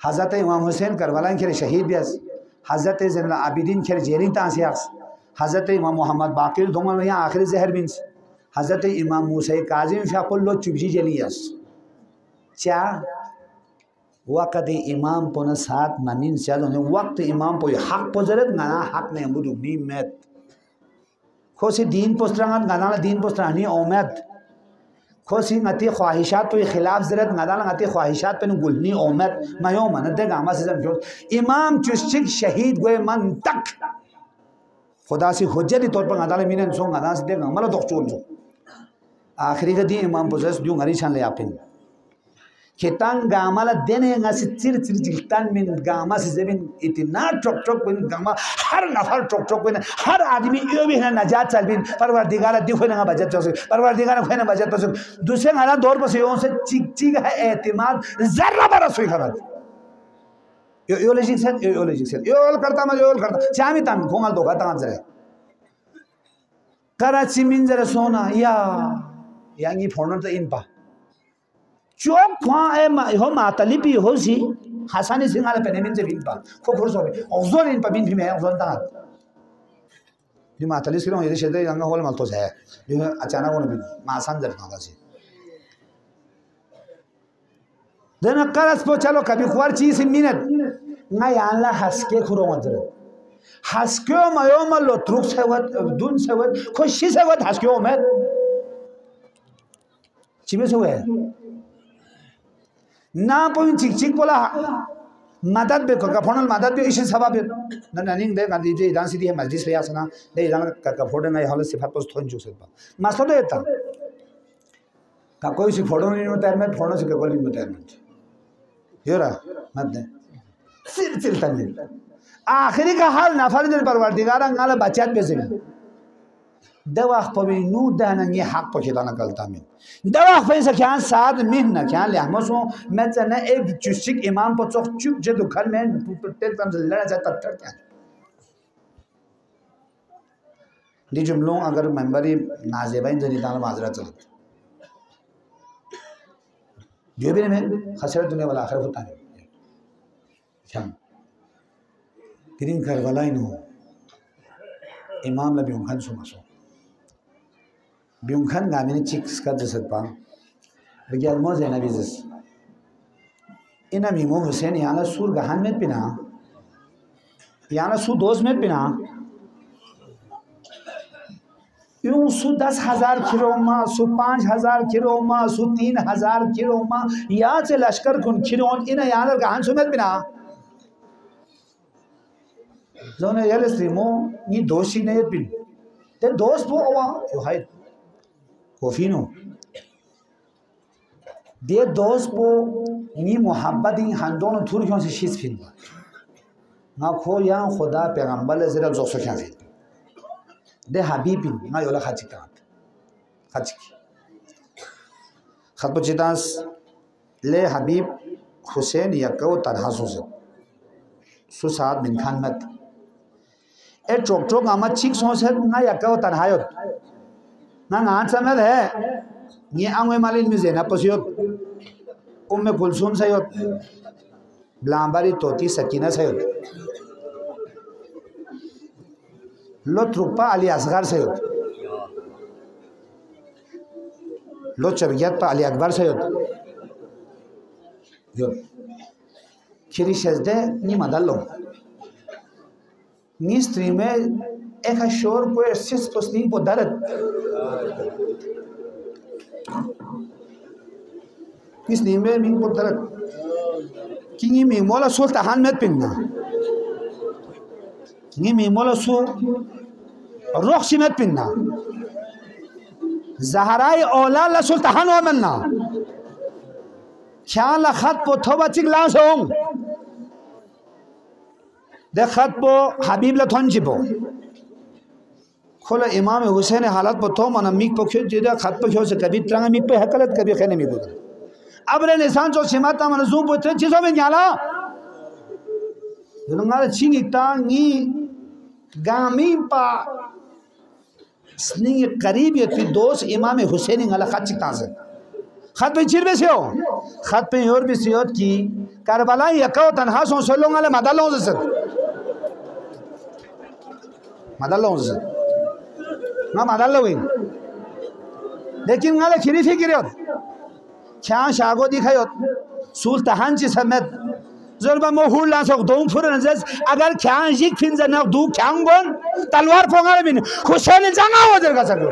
हजरत इमाम हुसैन करबला खेरे शहीद बियस हजरत ज़ैनुल आबिदीन खेरे जेरिन तासियस हज़रत इमाम मोहम्मद बाकिर दोंगल में आखिरी जहर बिन्स हज़रत इमाम मूसा काजिम फ़ाकुल्लो चुबजी जलियस चा वक़्त इमाम पोना सात ममीन से वक्त इमाम पो हक पोजरत गाना हक ने बुदु नी मेत खोसी दीन पोस्ट्रंगत गाना दीन पोस्ट्रानी ओमेद खोसी ngati ख्वाहिशात पे खिलाफ जरत गाना ngati ख्वाहिशात पे गुलनी ओमेद मयो मन दे गामा से जो इमाम चुस्चिक शहीद गोए मन तक खुदा से हुज्जत तौर पर गाना मिनन सो गाना से दे गामा तो चोल जो आखिरी का दी इमाम पोजस जो ngari छान ले आपिन Kitang gama la dene ngasi ciri jiltan min gama si zebin itina trok bin gama har nafar trok bin har आदमी यो भी है नजात चल बिन परवरदिगार दिखो ना बजट तो परवरदिगार खोए ना बजट तो दूसरे हालात दौर पर से यों से चिक है एतिमाद जर्रा बरस हुई खबर यो लॉजिक से यो करता मैं यो करता चामी ताम घोंगल दो खाता जरे कराची मिन जरे सोना या यांगी फोन तो इन पा चौक वहाँ हो मातली भी हो सी हसानी सिंह आले पहने मिनसे बिन पा को फुर्स हो भी औज़ोन इन पा बिन भी मैं औज़ोन तांग ये मातली सिंह ये शेदे यंगा होल मालतो है ये अचानक वो बिन मासान जब ना कासी देना करस पो चलो कभी खुआर चीज़ मिनट ना यानला हस्के खुरो मजर हस्के मायो मल्लो ट्रुक से वत दून से वत खुशी से वत हस्के में चिमे से हुए ना पोइन चिक बोला मदद बे का फोनल मदद बे इसे सबब न ननिंग दे गांधी जे दान सीधी है मस्जिद पे आसना दे जान का फोटो नहीं हाल सिफात पोस्ट थोन जो सकता मसलो देता का कोई सी फोटो नहीं होता है फोटो से कोई नहीं होता है योरा मत दे सिर तमिल आखिरी का हाल नफर जल परवरदिगार अंगाला बचत पे से दवाख पबी नू दानंगे हक पखेदाना कलता में दवाख पे से क्या साथ मिन ना क्या ले हमसो मैं चने एक चुशिक इमाम पर चुक चुक जे दुखन में टेल तम से लड़ा जाता तक क्या दी जुमलों अगर मेंबरी नाजेबाइन जरी दाल माजरा चलत जो भी में खसरत दुनिया वाला आखिर होता है क्या किरिन कर वाला ही नो इमाम लबी उनखान सुमासो बिउंखान गामिनी चिक्स का जसत पा रियाल मोजे ना बिजस इना मीमो हुसैन याना सूर गहन में पिना याना सू 2 में पिना यूं सू 10,000 किलोमा सू 5,000 किलोमा सू 3,000 किलोमा या से लश्कर कुन किलोन इना याना गहन सुमेत पिना जोने याले स्ट्रीमो ये दोषी नहीं पिन ते दोस्त वो आवा यो हाय कोफिनो दे दोस्त पो नी मोहब्बत इन हंदों थुर क्यों से शीश फिन ना खो या खुदा पैगंबर जरा जोसो क्या फिन दे हबीब ना योला खाची का खाची खत बचिदास ले हबीब हुसैन यको तनहासो से सुसाद बिन खान मत ए चोक आमा चिक सो से ना यको तनहायो ना नाच समझ है ये आंगे मालिन में जेना पसियोत उम्मे कुलसुम सयोत ब्लांबारी तोती सकीना सयोत लो ट्रुपा अली असगर सयोत लो चबियत पा अली अकबर सयोत यो खिरी शजदे नी मदल्लो नी स्त्री में एक शोर को सिस पसनी को दर्द किस नीमे मिन को दर्द किंगी में मोला सोल तहान में पिन्ना किंगी में मोला सो रोक्सी में पिन्ना जहराई औला ला सोल तहान हो मन्ना क्या ला खत पो थोबा चिक लांस हों दे खत पो हबीब ला थोन चिपो खोला इमाम हुसैन हालत पर तो मना मिक पक्ष जेदा खत पक्ष से कभी तरंग मिक पे हकलत कभी खेने मिक उधर अब रे निशान जो सिमाता मन जू बोते चीजों में जाला दुनंगा चिंगी तांगी गामी पा स्निंग करीब ये फिर दोस्त इमाम हुसैन गला खत चिता से खत पे चिरबे से हो खत पे और भी सियोत की करबला यको तन्हा सो सोलोंगा ले मदलों से ना मदल लोगिन लेकिन गाले खिरी फिक्र होत क्या शागो दिखायोत sultahan ci samet zorba mo hulla sok dong furan zes agar kyan jik fin zana du kyan gon talwar pongal bin Hussein janga wajar ka sakyo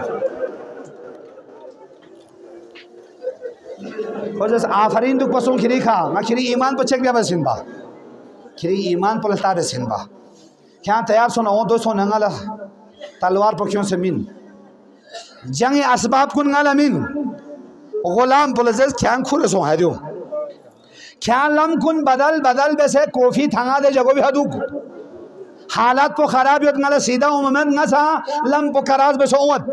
Khusus afarin duk pasong kiri kha ma kiri iman po check dia basin ba kiri iman po lata desin ba kyan tayar sona on do sona ngala talwar po kyon se min jangi asbab kun ngala min Ghulam police क्या खुले सो है जो क्या lump कुन बदल बदल बेसे coffee Thanga दे जगो भी हदुक हालात को खराब योत ngala सीधा उमन नसा लम को कराज बेसो उत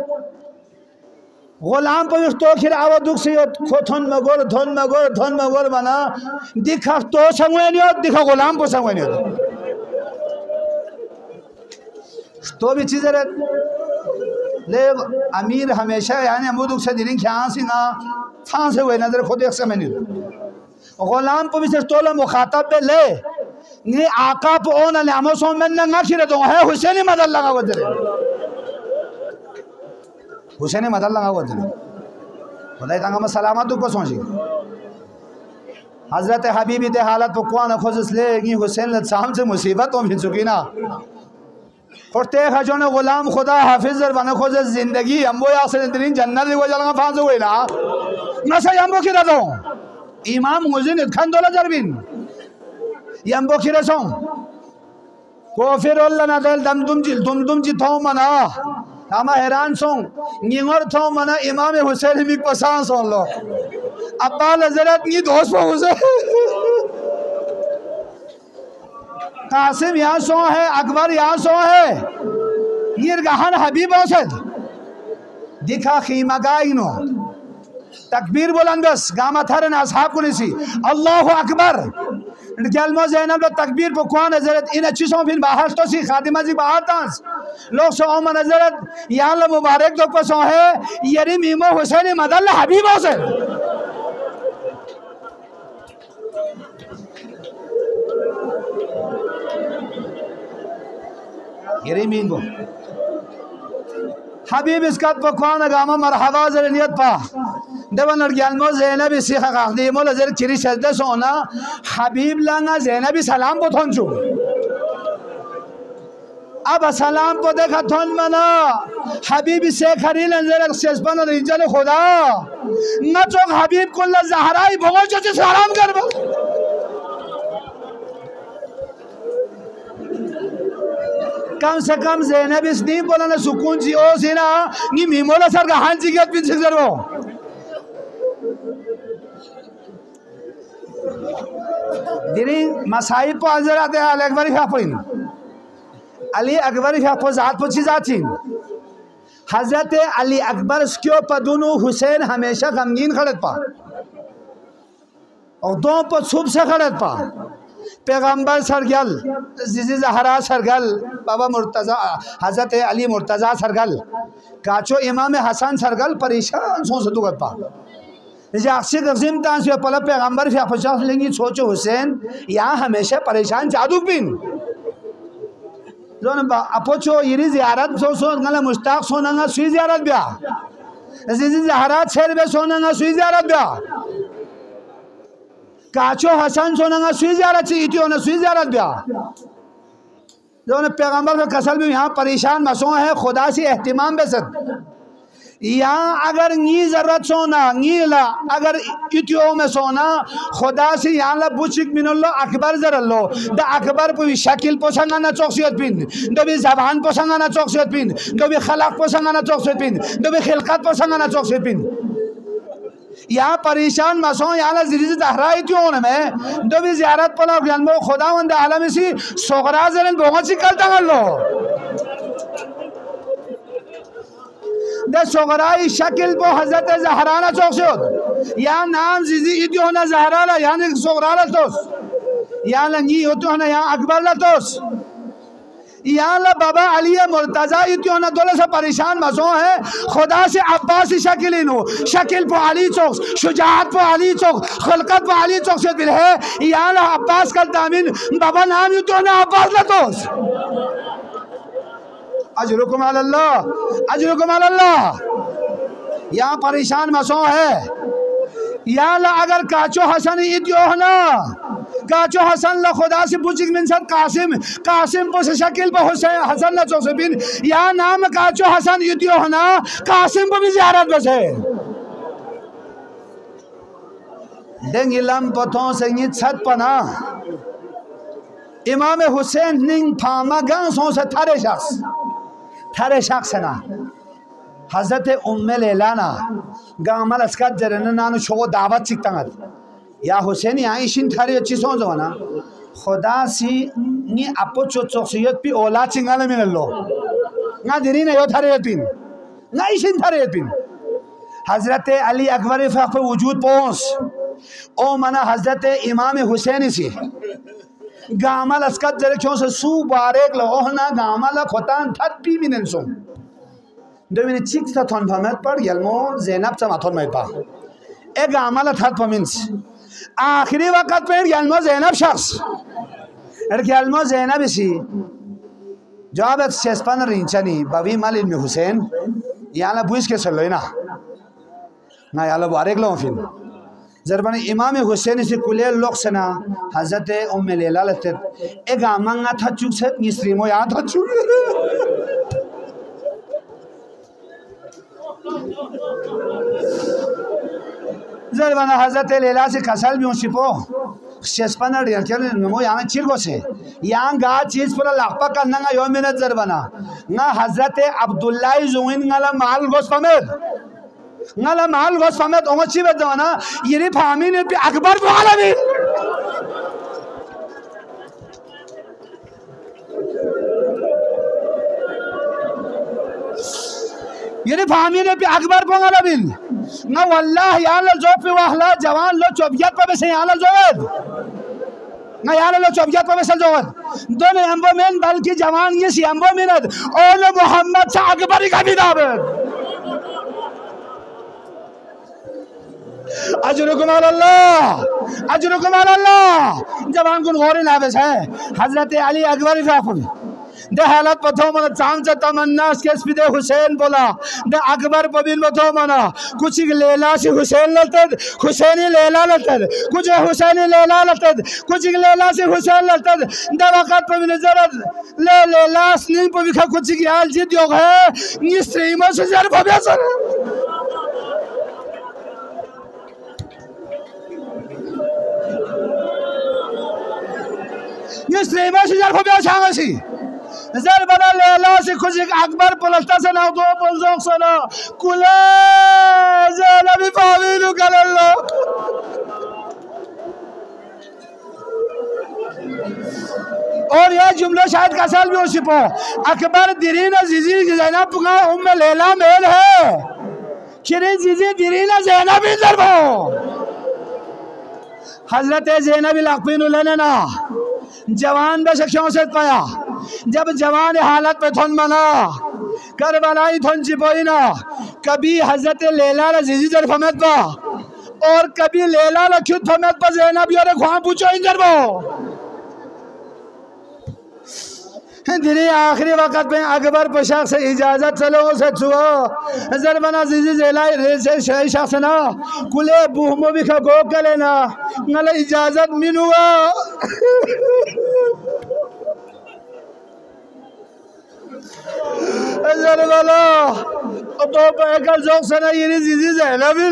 गुलाम पर तो खिर आवदुक से खोथन मगोर बना दिखा तो संगवे नहीं दिखा गुलाम को संगवे नहीं तो भी चीज़ है ले अमीर हमेशा यानी अमूदुक से दिलिंग क्या सी ना फांस हुए नजर खुद एक समय नहीं गुलाम को भी से तोला मुखातब पे ले नहीं आका पे ओन अले अमोसों में नंगा खिरे तो है हुसैनी मदल लगा वो तेरे हुसैनी मदल लगा वो तेरे खुदा इतना हम सलामत दुख पर सोची हज़रत हबीबी ते हालत पर कौन खुश ले कि हुसैन लत्साम से मुसीबत तो भी चुकी ना खोटे खजोने गुलाम खुदा हाफिज़र बने खोजे जिंदगी अम्बो यासर इंतरीन जन्नत वो जलगा फांस हुए ना नशा यम्बो की रज़ों इमाम मुज़िन इत्खान दोला जरबिन यम्बो की रज़ों कोफिर अल्लाह ना दल दम जी थाउ मना हमा हैरान सों निंगर थाउ मना इमाम हुसैन मिक पसांस सों लो अब्बा लज़रत नी दोस्त पहुँचे कासिम यहाँ सो है अकबर यहाँ सो है यिरगहन हबीब औसद दिखा खीमा गाइनो तकबीर बुलंदस गामा थरन असहाब को निसी अल्लाहु अकबर कलमा ज़ैनब तकबीर पर कौन हज़रत इन अच्छी सो फिर बाहर तो सी खातिमा जी बाहर तांस लोग सो ओमन हज़रत यहाँ मुबारक तो पर सो है यरी मीमो हुसैन मदल हबीब औसद यरीमीन हबीब इसका पकवान गामा मरहबा जरनियत पा दबन लड़कियां ज़ैनब इसी खादी मोल जर चिरी सजदे सोना हबीब लांगा ज़ैनब सलाम को थोंचू अब सलाम को देखा थोन मना हबीब से खरी लंजर सेस्पन रिंजल खुदा न चोक हबीब कुल्ला ज़हराई भगो जो सलाम कर कम से कम ज़ैनब इस नीम बोला ना सुकून जी ओ सीना नी मीमोला सर का हां जी के पीछे जरो दिनी मसाइब पर अंजर आते हैं अली अकबरी फाफिन अली अकबरी फाफो जात पर चीज़ आती हज़रत अली अकबर क्यों पदुनु हुसैन हमेशा गमगीन खड़त पा और दो पर सुबह से खड़त पा पैगंबर सरगल जिजी ज़हरा सरगल बाबा मुर्तज़ा हज़रत अली मुर्तज़ा सरगल काचो इमाम हसन सरगल परेशान सो सदुगत पा जाक्सी गज़िम तांस पे पल पैगंबर फिर पचास लेंगी सोचो हुसैन यहाँ हमेशा परेशान जादू बिन जोन अपोचो यरी ज़ियारत सो गला मुश्ताक सोना सुई ज़ियारत ब्या जिजी ज़हरा छेर बे सोना सुई ज़ियारत ब्या काचो हसन सोना सुई ज़ियारत ची इतियो ना सुई ज़ियारत ब्या जो पैगंबर का कसल भी यहाँ परेशान मसों है खुदा से एहतिमाम बेसत यहाँ अगर नी ज़रूरत सोना नी ला अगर इतियो में सोना खुदा से यहाँ ला बुचिक मिनल्लो अकबर ज़रल्लो द अकबर पे शकील पोसंगा ना चौकसियत पिन दो भी ज़बान पोसंगा ना चौकसियत पिन दो भी खलाक पोसंगा ना चौकसियत पिन दो भी खिलकत पोसंगा ना चौकसियत पिन यहाँ परेशान मसों यहाँ ला ज़िरीज़ ज़हरा इतियो में दो भी ज़ियारत पला जन्मो खुदा वंदे आलम इसी सोगरा ज़रन बहुत सी करता कर लो दे सोगराई शकील पो हज़रत ज़हराना चौकसियत यहाँ नाम ज़िज़ी इतियो ना ज़हरा ला यहाँ सोगरा ला तोस यहाँ लंगी होतो ना यहाँ अकबर ला तोस यहाँ ला बाबा अली मुर्तज़ा इतियो ना दोले से परेशान मसों है खुदा से अब्बासी शकील इनो शकील पो अली चौक शुजाअत पो अली चौक खलकत पो अली चौक से दिल है यहाँ ला अब्बास कल दामिन बाबा नाम इतियो ना अब्बास ला तोस अजरुकुम अल्लाह यहाँ परेशान मसों है या ला अगर काचो हसन इत्यो ना काचो हसन ला खुदा से पूछिक मिन सद कासिम कासिम पोसे शकील पर हुसैन हसन ला चौसे बिन या नाम काचो हसन इत्यो ना कासिम पर भी ज़ियारत बसे डेंगिलम पथों से नित सद पना इमाम हुसैन निंग फामा गांसों से थारे शख्स ना हजरत उम्मे लेलाना गामल अस्कत जरन नानु शो दावत चिकतंगत या हुसैन या इशिन थारे अच्छी सोच ना खुदा सी नि अपो चोचोसियत पी ओला चिंगाले मिनलो ना दिरी ने यो थारे पिन ना इशिन थारे पिन हजरत अली अकबर फख पे वजूद पहुंच ओ मना हजरत इमाम हुसैन सी गामल अस्कत जरे क्यों से सू बारेक लो ना गामल खोतान थत पी मिनन सो दो मिनट चिक सा थन फमत पर यलमो ज़ैनब चा माथोन में पा एक गामल थत पमिंस आखिरी वक्त पे यलमो ज़ैनब शख्स यलमो ज़ैनब इसी जवाब शेस्पन रिंचनी बवी माल इल्म हुसैन याला बुइस के सलोई ना याला बारेक लो फिर जरबन इमाम हुसैन से कुले लोग सना हजरत उम्मे लैला लते एक आमंगा था चुक से निस्रीमो या था चुक जरबन हजरत लैला से कसल भी उसिपो शेस्पना रियल के मो यहाँ चिरगो से यहाँ गा चीज पूरा लापा करना का यो मिनट जरबना ना हजरत अब्दुल्ला जुइन गला माल गोस पमेद ngala mahal gos famet ongo chibe dona yiri fami ne bi akbar boala bi yiri fami ne bi akbar boala bin na wallahi ya la zo fi wahla jawan lo chobiyat pa bese ya la zoed na ya la chobiyat pa bese zoed dono ambo men balki jawan ye si ambo minad ol muhammad sa akbar ka bidabet अजरुकुम अल्लाह जवान कुन गोरे नाबस है हजरत अली अकबर फाफुल दे हालत पथो मन चांद तमन्ना के स्पिदे हुसैन बोला दे अकबर पबिन पथो मना कुछ लैला से हुसैन लतद हुसैनी लैला लतद कुछ हुसैनी लैला लतद कुछ लैला से हुसैन लतद दे वक्त पबिन जरद ले लैला स्नी पबिखा कुछ की हाल जिद योग है ये स्ट्रीमर से जर भबेसर ये स्ट्रीमर से जर भबे छांगसी जर बना लैला से कुछ अकबर पलस्ता से ना दो बलजोक से ना कुले ज़ैनब फावीलु कलल्लो और यह जुमला शायद कसल भी हो सिपो अकबर दिरीन जीजी ज़ैनब पुगा उम्मे लैला मेल है किरे जीजी दिरीन ज़ैनब इधर बो हजरत ज़ैनब लकबीन लेने ना जवान बेशक्यों से पाया जब जवान हालत पे थन बना करबलाई थन चिपोई ना कभी हजरत लैला रजीजी जर फमत पा और कभी लैला लख्युत फमत पा ज़ैनब योरे ख्वां पूछो इंजर बो धीरे आखिरी वक्त में अकबर पशाक से इजाजत चलो से छुओ जरबना जीजी जेलाई रे से शय शख्स ना कुले बुहमो भी खगो कले ना नले इजाजत मिनुआ जरबला तो पैकर जोक से ना ये जीजी ज़ैनबी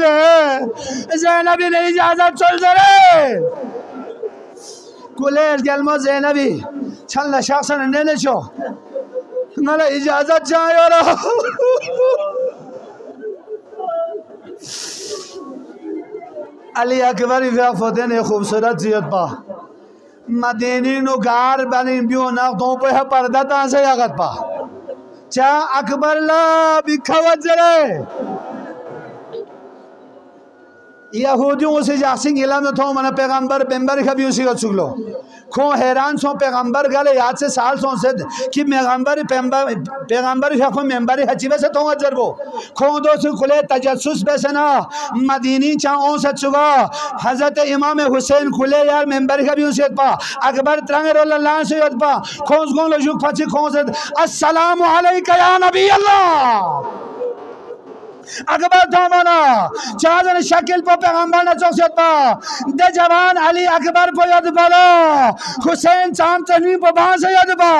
ने इजाजत चल जरे कुले गलमो ज़ैनबी छल शख्स ने छो नला इजाजत जायो रो अली अकबर फते ने खूबसूरत जियत पा मदीनी नो गार बनी बियो ना तो पे पर्दा ता से आगत पा चा अकबर ला बिखवत जरे यहूदियों से जासिंग इलाम न थो मन पैगंबर पेंबर कभी उसी को चुगलो खो हैरान सो पैगंबर गले याद से साल सो से कि पैगंबर खो मेंबर हजीबे से तो अजरबो खो दो से खुले तजस्सुस बेसना मदीनी चाओ से चुगा हजरत इमाम हुसैन खुले यार मेंबर कभी उसी पा अकबर तरंग अल्लाह से पा खोज गो लजुक फची खो से अस्सलाम अलैका या नबी अल्लाह अकबर तो मना चादर शकील पर पैगंबर ने चौसत पा दे जवान अली अकबर पर याद बोलो हुसैन चाम तनी पर बांस याद पा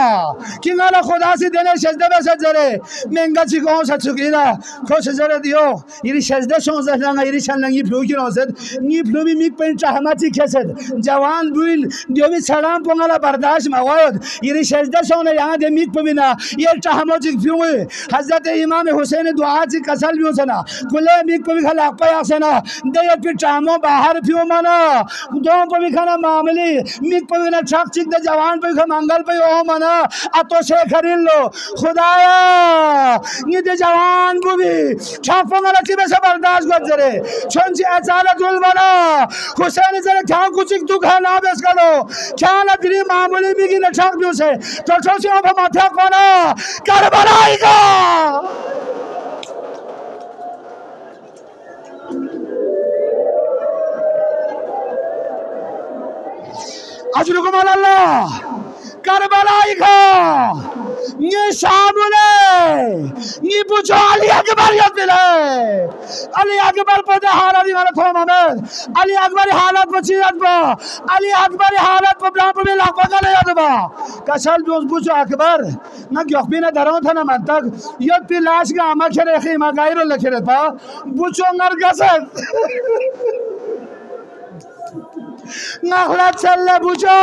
कि नाला खुदा से देने सजदे में सजरे महंगा चिकों से चुकीना खुश जरे दियो ये सजदे शों से लंगा ये शन लंगी फ्लू की नौसद नी फ्लू भी मिक पेंट चाहमाची खेसद जवान बुल दियो भी सलाम पोंगला बर्दाश्त मवायद ये सजदे शों ने यहाँ दे मिक पविना ये चाहमाची फ्लू हजरत इमाम हुसैन दुआ ची कसल भी सना कुले मिक पवि खला पाया सना दे फिर चामो बाहर फ्यू मना दो पवि खाना मामली मिक पवि ना छक चिक दे जवान पे मंगल पे ओ मना अतो से खरीद लो खुदाया ये दे जवान बुबी छक पंगला की से बर्दाश्त कर जरे छंची अचाला दुल बना हुसैन जरे क्या कुछ दुख है ना बेस करो क्या ना दिली मामूली भी की ना छक भी से तो छोसी ओ माथा कोना करबला आएगा अजरुकुम अल्लाह करबला आएगा ये शामुले ये पूछो अली अकबर याद दिले अली अकबर पर हालत वाला थो मोहम्मद अली अकबर हालत पर याद बा अली अकबर हालत पर ब्लाम पर लाख का याद बा कसल दोस्त पूछो अकबर ना गखबी ना दरो था ना मंतक ये पिलाश का आमा खेरे खीमा गायरो लखेरे था पूछो नरगसत नखला चल बुझो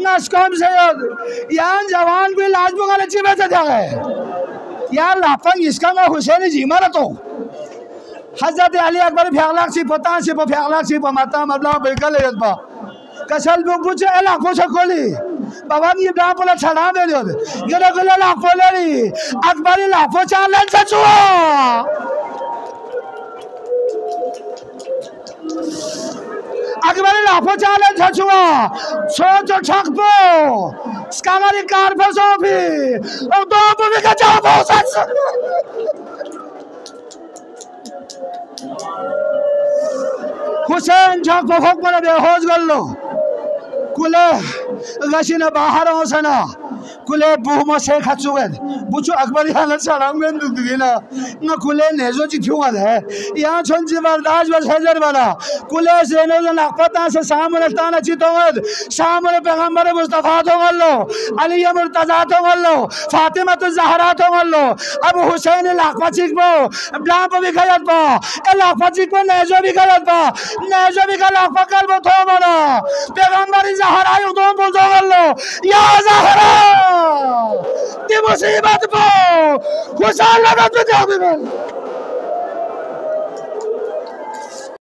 नस्कम से यार जवान कोई लाज बगाले चिबे से जाए यार लापंग इसका मैं हुसैन जी मारा तो हजरत अली अकबर फेगलाक सी पता सी फेगलाक सी माता मतलब बेकल यदबा कसल बुक बुझे एला कोछ कोली बाबा ये डा पोला छड़ा दे दियो ये गोला ला पोलेरी अकबर ला पोचाले छुआ अकबर लाफो चाले छुआ सोचो छकपो स्कामारी कार फसो भी और दो भी का जाओ बहुत हुसैन छकपो फक मरे बेहोश गल्लो कुले गशिना बाहर होसना कुले बुहमा से खचुगन बुचो अकबरी हालत सलाम गन दुगना न कुले नेजो जी क्यों है यहां छन जबरदस्त बस हजार वाला कुले से ने पता से सामने ताना चितोद सामने पैगंबर मुस्तफा तो गल्लो अली मुर्तजा तो गल्लो फातिमा तो जहरा तो गल्लो अब हुसैन लाखपा चिकबो ब्लाप भी गयत बा ए लाखपा चिकबो नेजो भी गयत बा नेजो भी का लाखपा कलबो थो बना पैगंबर जहरा यो दो बोल दो गल्लो या जहरा ती मुसीबत पो खुशहाल लगा तो जाओ